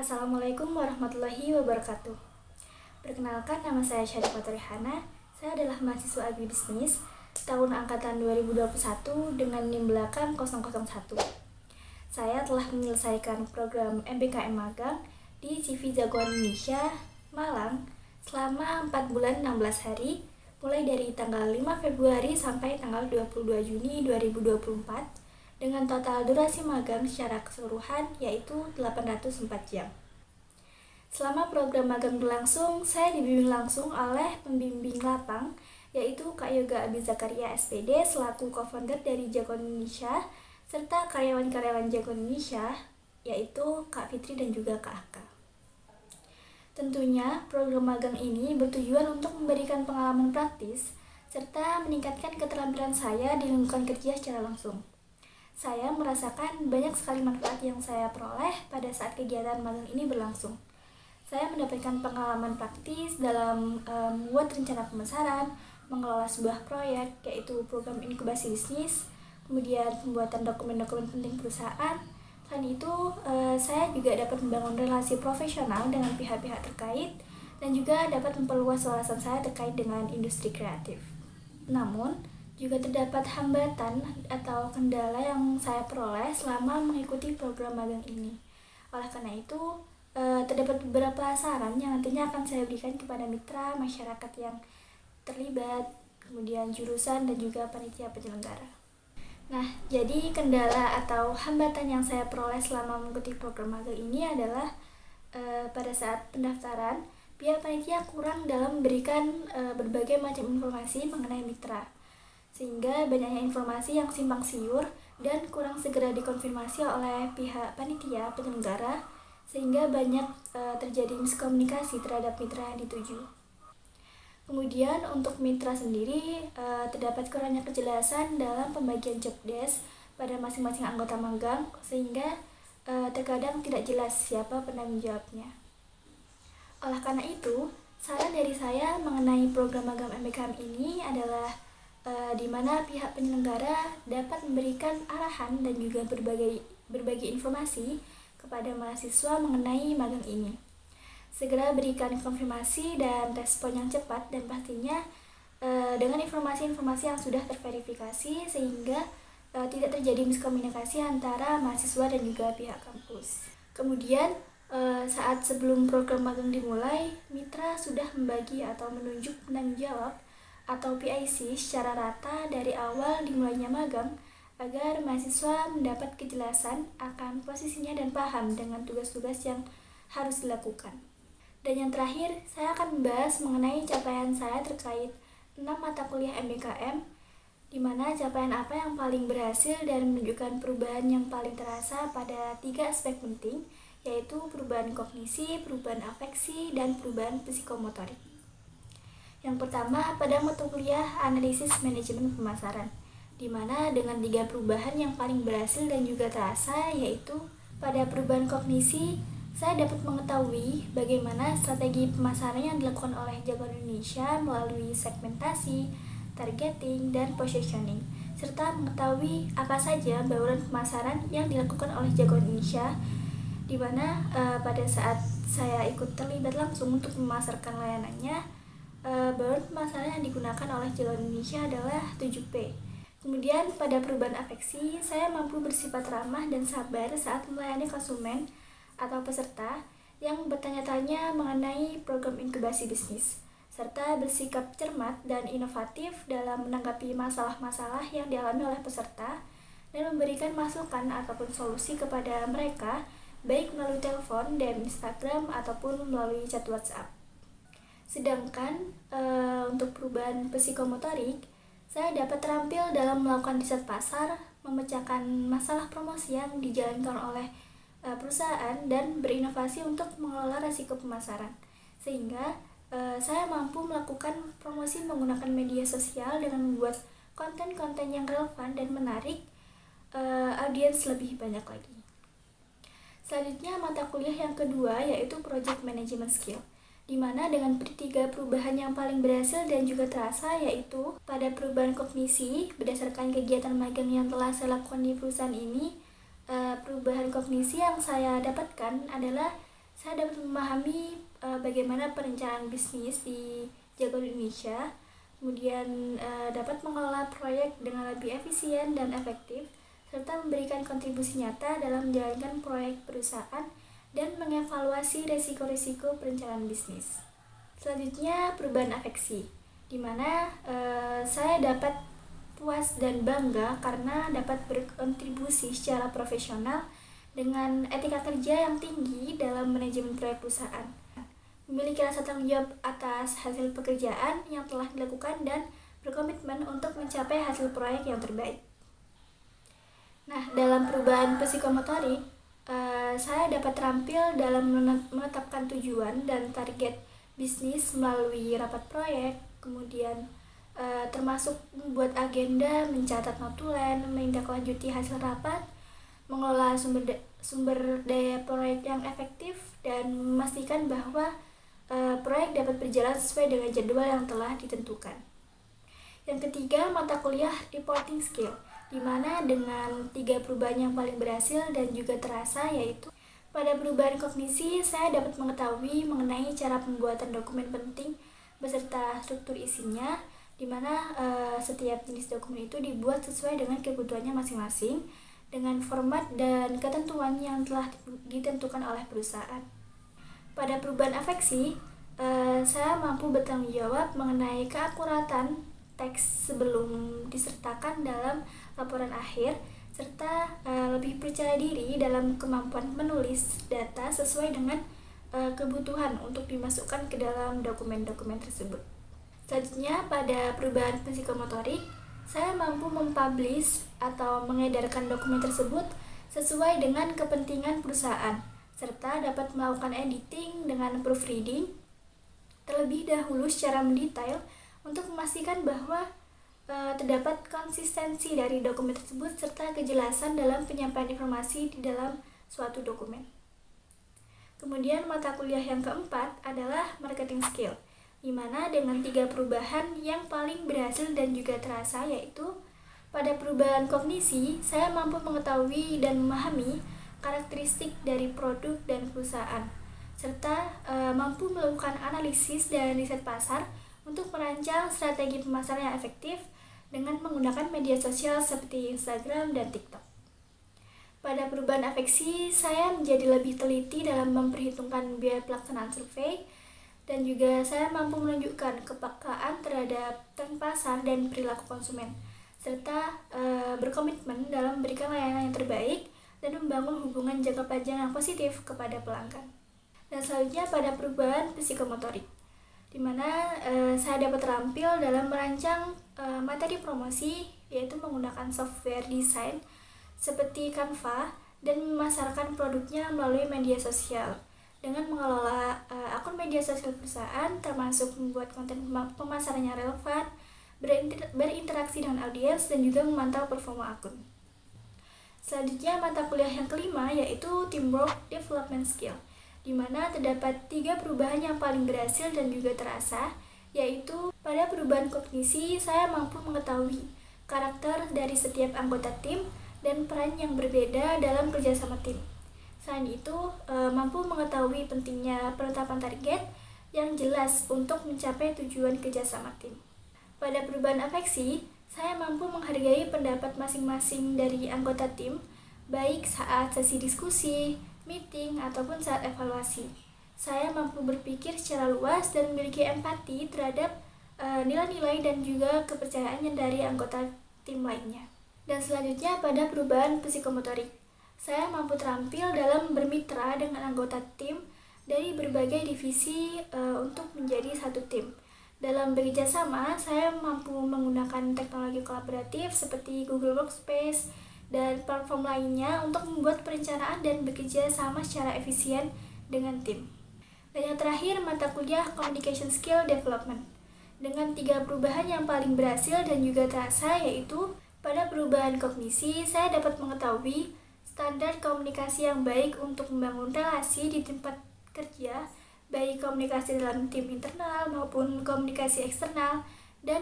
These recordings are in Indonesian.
Assalamualaikum warahmatullahi wabarakatuh. Perkenalkan, nama saya Syarifah Torihana. Saya adalah mahasiswa agribisnis tahun angkatan 2021 dengan NIM belakang 001. Saya telah menyelesaikan program MBKM magang di CV Jagoan Indonesia, Malang selama 4 bulan 16 hari, mulai dari tanggal 5 Februari sampai tanggal 22 Juni 2024 dengan total durasi magang secara keseluruhan yaitu 804 jam. Selama program magang berlangsung, saya dibimbing langsung oleh pembimbing lapang yaitu Kak Yoga Abi Zakaria SPD selaku co-founder dari Jagoan Indonesia serta karyawan-karyawan Jagoan Indonesia yaitu Kak Fitri dan juga Kak Aka. Tentunya program magang ini bertujuan untuk memberikan pengalaman praktis serta meningkatkan keterampilan saya di lingkungan kerja secara langsung. Saya merasakan banyak sekali manfaat yang saya peroleh pada saat kegiatan magang ini berlangsung. Saya mendapatkan pengalaman praktis dalam membuat rencana pemasaran, mengelola sebuah proyek yaitu program inkubasi bisnis, kemudian pembuatan dokumen-dokumen penting perusahaan. Selain itu, saya juga dapat membangun relasi profesional dengan pihak-pihak terkait dan juga dapat memperluas wawasan saya terkait dengan industri kreatif. Namun, juga terdapat hambatan atau kendala yang saya peroleh selama mengikuti program magang ini. Oleh karena itu, terdapat beberapa saran yang nantinya akan saya berikan kepada mitra, masyarakat yang terlibat, kemudian jurusan dan juga panitia penyelenggara. Nah, jadi kendala atau hambatan yang saya peroleh selama mengikuti program magang ini adalah pada saat pendaftaran, pihak panitia kurang dalam memberikan berbagai macam informasi mengenai mitra, sehingga banyaknya informasi yang simpang siur dan kurang segera dikonfirmasi oleh pihak panitia penyelenggara, sehingga banyak terjadi miskomunikasi terhadap mitra yang dituju. Kemudian untuk mitra sendiri, terdapat kurangnya kejelasan dalam pembagian job desk pada masing-masing anggota magang, sehingga terkadang tidak jelas siapa penanggung jawabnya. Oleh karena itu, saran dari saya mengenai program magang MBKM ini adalah di mana pihak penyelenggara dapat memberikan arahan dan juga berbagi informasi kepada mahasiswa mengenai magang ini. Segera berikan konfirmasi dan respon yang cepat dan pastinya dengan informasi-informasi yang sudah terverifikasi sehingga tidak terjadi miskomunikasi antara mahasiswa dan juga pihak kampus. Kemudian saat sebelum program magang dimulai, mitra sudah membagi atau menunjuk penanggung jawab atau PIC secara rata dari awal dimulainya magang agar mahasiswa mendapat kejelasan akan posisinya dan paham dengan tugas-tugas yang harus dilakukan. Dan yang terakhir, saya akan membahas mengenai capaian saya terkait 6 mata kuliah MBKM, di mana capaian apa yang paling berhasil dan menunjukkan perubahan yang paling terasa pada 3 aspek penting, yaitu perubahan kognisi, perubahan afeksi, dan perubahan psikomotorik. Yang pertama, pada mata kuliah analisis manajemen pemasaran, di mana dengan 3 perubahan yang paling berhasil dan juga terasa, yaitu pada perubahan kognisi, saya dapat mengetahui bagaimana strategi pemasaran yang dilakukan oleh Jagoan Indonesia melalui segmentasi, targeting, dan positioning, serta mengetahui apa saja bauran pemasaran yang dilakukan oleh Jagoan Indonesia, di mana pada saat saya ikut terlibat langsung untuk memasarkan layanannya, bauran pemasaran yang digunakan oleh Jagoan Indonesia adalah 7P. Kemudian pada perubahan afeksi, saya mampu bersifat ramah dan sabar saat melayani konsumen atau peserta yang bertanya-tanya mengenai program inkubasi bisnis, serta bersikap cermat dan inovatif dalam menanggapi masalah-masalah yang dialami oleh peserta dan memberikan masukan ataupun solusi kepada mereka baik melalui telepon, DM Instagram, ataupun melalui chat WhatsApp. Sedangkan untuk perubahan psikomotorik, saya dapat terampil dalam melakukan riset pasar, memecahkan masalah promosi yang dijalankan oleh perusahaan dan berinovasi untuk mengelola risiko pemasaran. Sehingga saya mampu melakukan promosi menggunakan media sosial dengan membuat konten-konten yang relevan dan menarik audiens lebih banyak lagi. Selanjutnya mata kuliah yang kedua yaitu Project Management Skill, di mana dengan 3 perubahan yang paling berhasil dan juga terasa yaitu pada perubahan kognisi berdasarkan kegiatan magang yang telah saya lakukan di perusahaan ini. Perubahan kognisi yang saya dapatkan adalah Saya dapat memahami bagaimana perencanaan bisnis di Jago Indonesia, kemudian dapat mengelola proyek dengan lebih efisien dan efektif, serta memberikan kontribusi nyata dalam menjalankan proyek perusahaan dan mengevaluasi resiko-risiko perencanaan bisnis. Selanjutnya, perubahan afeksi, di mana saya dapat puas dan bangga karena dapat berkontribusi secara profesional dengan etika kerja yang tinggi dalam manajemen proyek perusahaan. Memiliki rasa tanggung jawab atas hasil pekerjaan yang telah dilakukan dan berkomitmen untuk mencapai hasil proyek yang terbaik. Nah, dalam perubahan psikomotorik, saya dapat terampil dalam menetapkan tujuan dan target bisnis melalui rapat proyek, kemudian termasuk membuat agenda, mencatat notulen, menindaklanjuti hasil rapat, mengelola sumber daya proyek yang efektif, dan memastikan bahwa proyek dapat berjalan sesuai dengan jadwal yang telah ditentukan. Yang ketiga, mata kuliah reporting skill, di mana dengan 3 perubahan yang paling berhasil dan juga terasa, yaitu pada perubahan kognisi, saya dapat mengetahui mengenai cara pembuatan dokumen penting beserta struktur isinya, di mana setiap jenis dokumen itu dibuat sesuai dengan kebutuhannya masing-masing dengan format dan ketentuan yang telah ditentukan oleh perusahaan. Pada perubahan afeksi, saya mampu bertanggung jawab mengenai keakuratan teks sebelum disertakan dalam laporan akhir, serta lebih percaya diri dalam kemampuan menulis data sesuai dengan kebutuhan untuk dimasukkan ke dalam dokumen-dokumen tersebut. Selanjutnya, pada perubahan psikomotorik, saya mampu mempublish atau mengedarkan dokumen tersebut sesuai dengan kepentingan perusahaan, serta dapat melakukan editing dengan proofreading terlebih dahulu secara mendetail untuk memastikan bahwa terdapat konsistensi dari dokumen tersebut serta kejelasan dalam penyampaian informasi di dalam suatu dokumen. Kemudian mata kuliah yang keempat adalah marketing skill, di mana dengan 3 perubahan yang paling berhasil dan juga terasa, yaitu pada perubahan kognisi, saya mampu mengetahui dan memahami karakteristik dari produk dan perusahaan, serta mampu melakukan analisis dan riset pasar untuk merancang strategi pemasaran yang efektif dengan menggunakan media sosial seperti Instagram dan TikTok. Pada perubahan afeksi, saya menjadi lebih teliti dalam memperhitungkan biaya pelaksanaan survei, dan juga saya mampu menunjukkan kepekaan terhadap tren pasar dan perilaku konsumen, serta berkomitmen dalam memberikan layanan yang terbaik dan membangun hubungan jangka panjang yang positif kepada pelanggan. Dan selanjutnya pada perubahan psikomotorik, di mana saya dapat terampil dalam merancang materi promosi, yaitu menggunakan software desain seperti Canva dan memasarkan produknya melalui media sosial dengan mengelola akun media sosial perusahaan, termasuk membuat konten pemasaran yang relevan, berinteraksi dengan audiens, dan juga memantau performa akun. Selanjutnya mata kuliah yang kelima yaitu teamwork development skill, di mana terdapat 3 perubahan yang paling berhasil dan juga terasa, yaitu pada perubahan kognisi, saya mampu mengetahui karakter dari setiap anggota tim dan peran yang berbeda dalam kerjasama tim. Selain itu, mampu mengetahui pentingnya penetapan target yang jelas untuk mencapai tujuan kerjasama tim. Pada perubahan afeksi, saya mampu menghargai pendapat masing-masing dari anggota tim, baik saat sesi diskusi, meeting, ataupun saat evaluasi. Saya mampu berpikir secara luas dan memiliki empati terhadap nilai-nilai dan juga kepercayaan dari anggota tim lainnya. Dan selanjutnya pada perubahan psikomotorik, saya mampu terampil dalam bermitra dengan anggota tim dari berbagai divisi untuk menjadi satu tim. Dalam bekerja sama, saya mampu menggunakan teknologi kolaboratif seperti Google Workspace dan platform lainnya untuk membuat perencanaan dan bekerja sama secara efisien dengan tim. Dan yang terakhir, mata kuliah Communication Skill Development, dengan 3 perubahan yang paling berhasil dan juga terasa, yaitu pada perubahan kognisi, saya dapat mengetahui standar komunikasi yang baik untuk membangun relasi di tempat kerja, baik komunikasi dalam tim internal maupun komunikasi eksternal dan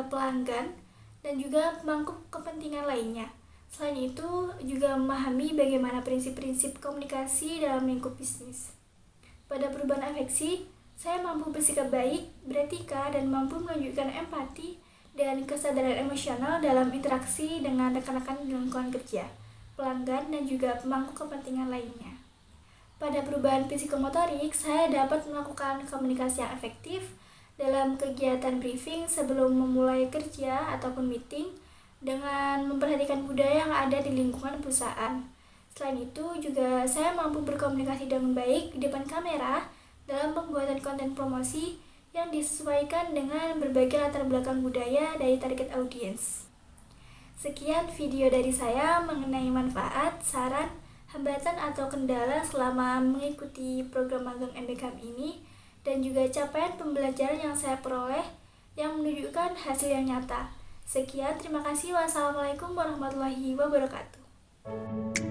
pelanggan, dan juga pemangku kepentingan lainnya. Selain itu, juga memahami bagaimana prinsip-prinsip komunikasi dalam lingkup bisnis. Pada perubahan afeksi, saya mampu bersikap baik, beretika, dan mampu menunjukkan empati dan kesadaran emosional dalam interaksi dengan rekan-rekan di lingkungan kerja, pelanggan, dan juga pemangku kepentingan lainnya. Pada perubahan psikomotorik, saya dapat melakukan komunikasi yang efektif dalam kegiatan briefing sebelum memulai kerja ataupun meeting dengan memperhatikan budaya yang ada di lingkungan perusahaan. Selain itu, juga saya mampu berkomunikasi dengan baik di depan kamera dalam pembuatan konten promosi yang disesuaikan dengan berbagai latar belakang budaya dari target audiens. Sekian video dari saya mengenai manfaat, saran, hambatan atau kendala selama mengikuti program magang MBKM ini dan juga capaian pembelajaran yang saya peroleh yang menunjukkan hasil yang nyata. Sekian, terima kasih. Wassalamualaikum warahmatullahi wabarakatuh.